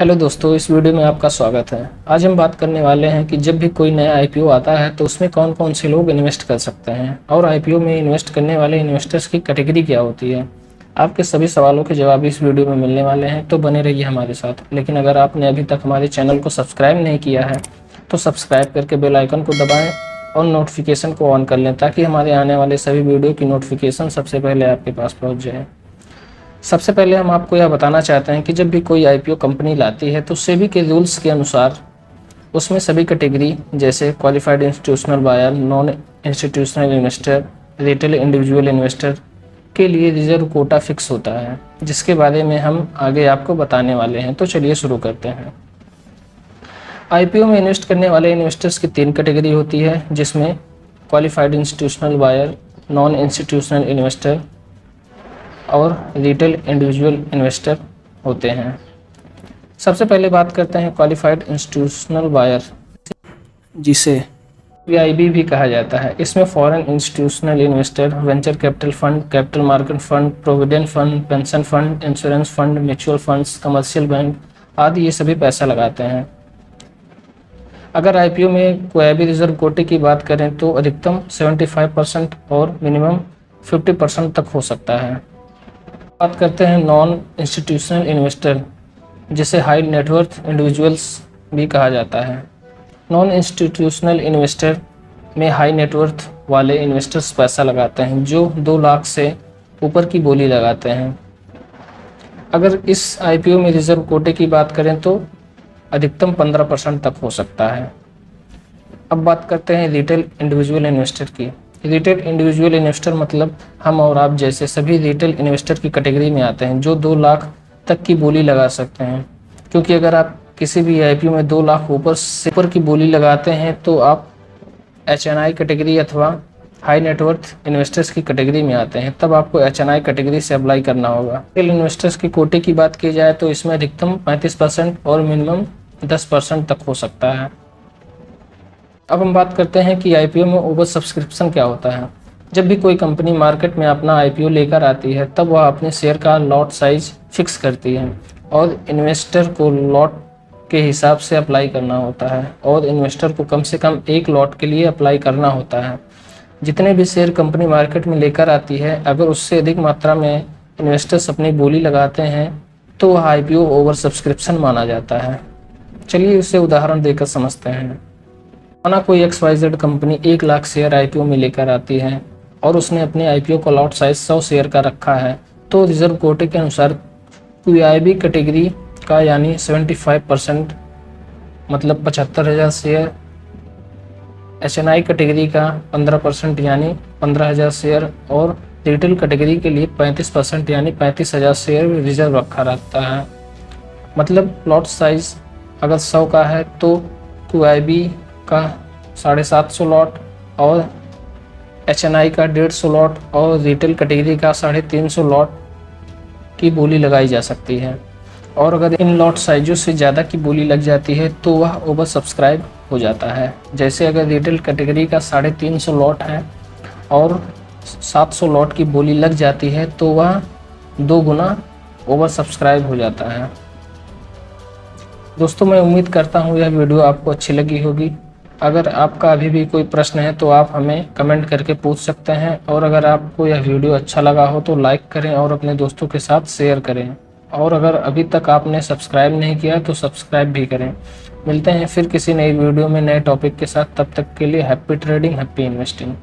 Hello दोस्तों, इस video में आपका स्वागत है। आज हम बात करने वाले हैं कि जब भी कोई नया आईपीओ आता है तो उसमें कौन कौन से लोग इन्वेस्ट कर सकते हैं और आईपीओ में इन्वेस्ट करने वाले इन्वेस्टर्स की कैटेगरी क्या होती है। आपके सभी सवालों के जवाब इस वीडियो में मिलने वाले हैं, तो बने रहिए हमारे साथ। लेकिन अगर आपने अभी तक हमारे चैनल को सब्सक्राइब नहीं किया है तो सब्सक्राइब करके बेल आइकन को दबाएँ और नोटिफिकेशन को ऑन कर लें, ताकि हमारे आने वाले सभी वीडियो की नोटिफिकेशन सबसे पहले आपके पास पहुँच जाए। सबसे पहले हम आपको यह बताना चाहते हैं कि जब भी कोई आईपीओ कंपनी लाती है तो सेबी के रूल्स के अनुसार उसमें सभी कैटेगरी जैसे qualified institutional buyer, non institutional investor, retail individual investor के लिए रिजर्व कोटा फिक्स होता है, जिसके बारे में हम आगे आपको बताने वाले हैं। तो चलिए शुरू करते हैं। आईपीओ में इन्वेस्ट करने वाले इन्वेस्टर्स की 3 कैटेगरी होती है, जिसमें qualified institutional buyer, non institutional investor और रिटेल इंडिविजुअल इन्वेस्टर होते हैं। सबसे पहले बात करते हैं क्वालिफाइड इंस्टीट्यूशनल बायर, जिसे वीआईबी भी कहा जाता है। इसमें foreign institutional investor, venture capital fund, capital market fund, provident fund, pension fund, insurance fund, mutual funds, commercial bank आदि ये सभी पैसा लगाते हैं। अगर आईपीओ में कोई भी रिजर्व कोटे की बात करें तो अधिकतम 75% और मिनिमम 50% तक हो सकता है। बात करते हैं नॉन इंस्टीट्यूशनल इन्वेस्टर, जिसे हाई नेटवर्थ इंडिविजुअल्स भी कहा जाता है। नॉन इंस्टीट्यूशनल इन्वेस्टर में हाई नेटवर्थ वाले इन्वेस्टर्स पैसा लगाते हैं जो 2 लाख से ऊपर की बोली लगाते हैं। अगर इस आईपीओ में रिजर्व कोटे की बात करें तो अधिकतम 15% तक हो सकता है। अब बात करते हैं रिटेल इंडिविजुअल इन्वेस्टर की। रिटेल इंडिविजुअल इन्वेस्टर मतलब हम और आप जैसे सभी रिटेल इन्वेस्टर की कैटेगरी में आते हैं, जो 2 लाख तक की बोली लगा सकते हैं। क्योंकि अगर आप किसी भी आईपीओ में 2 लाख ऊपर से ऊपर की बोली लगाते हैं तो आप एचएनआई कैटेगरी अथवा हाई नेटवर्थ इन्वेस्टर्स की कैटेगरी में आते हैं, तब आपको एचएनआई कैटेगरी से अप्लाई करना होगा। रिटेल इन्वेस्टर्स की कोटे की बात की जाए तो इसमें अधिकतम 35% और मिनिमम 10% तक हो सकता है। अब हम बात करते हैं कि आईपीओ में ओवर सब्सक्रिप्शन क्या होता है। जब भी कोई कंपनी मार्केट में अपना आईपीओ लेकर आती है तब वह अपने शेयर का लॉट साइज फिक्स करती है और इन्वेस्टर को लॉट के हिसाब से अप्लाई करना होता है, और इन्वेस्टर को कम से कम 1 लॉट के लिए अप्लाई करना होता है। जितने भी शेयर कंपनी मार्केट में लेकर आती है, अगर उससे अधिक मात्रा में इन्वेस्टर्स अपनी बोली लगाते हैं तो वह आईपीओ ओवर सब्सक्रिप्शन माना जाता है। चलिए उसे उदाहरण देकर समझते हैं। माना कोई XYZ company 1 lakh share IPO में लेकर आती है और उसने अपने आईपीओ का लॉट साइज 100 शेयर का रखा है, तो रिजर्व कोटे के अनुसार वीआईबी कैटेगरी का यानी 75% मतलब 75,000 शेयर, एचएनआई कैटेगरी का 15% यानी 15,000 शेयर और रिटेल कैटेगरी के लिए 35% यानी 35,000 शेयर रिजर्व रखा रहता है। मतलब लॉट साइज अगर 100 का है तो वीआईबी का 750 लॉट और एचएनआई का 150 लॉट और रिटेल कैटेगरी का 350 लॉट की बोली लगाई जा सकती है। और अगर इन लॉट साइजों से ज़्यादा की बोली लग जाती है तो वह ओवर सब्सक्राइब हो जाता है। जैसे अगर रिटेल कैटेगरी का 350 लॉट है और 700 लॉट की बोली लग जाती है तो वह 2 गुना ओवर सब्सक्राइब हो जाता है। दोस्तों, मैं उम्मीद करता हूँ यह वीडियो आपको अच्छी लगी होगी। अगर आपका अभी भी कोई प्रश्न है तो आप हमें कमेंट करके पूछ सकते हैं, और अगर आपको यह वीडियो अच्छा लगा हो तो लाइक करें और अपने दोस्तों के साथ शेयर करें। और अगर अभी तक आपने सब्सक्राइब नहीं किया तो सब्सक्राइब भी करें। मिलते हैं फिर किसी नई वीडियो में नए टॉपिक के साथ। तब तक के लिए हैप्पी ट्रेडिंग, हैप्पी इन्वेस्टिंग।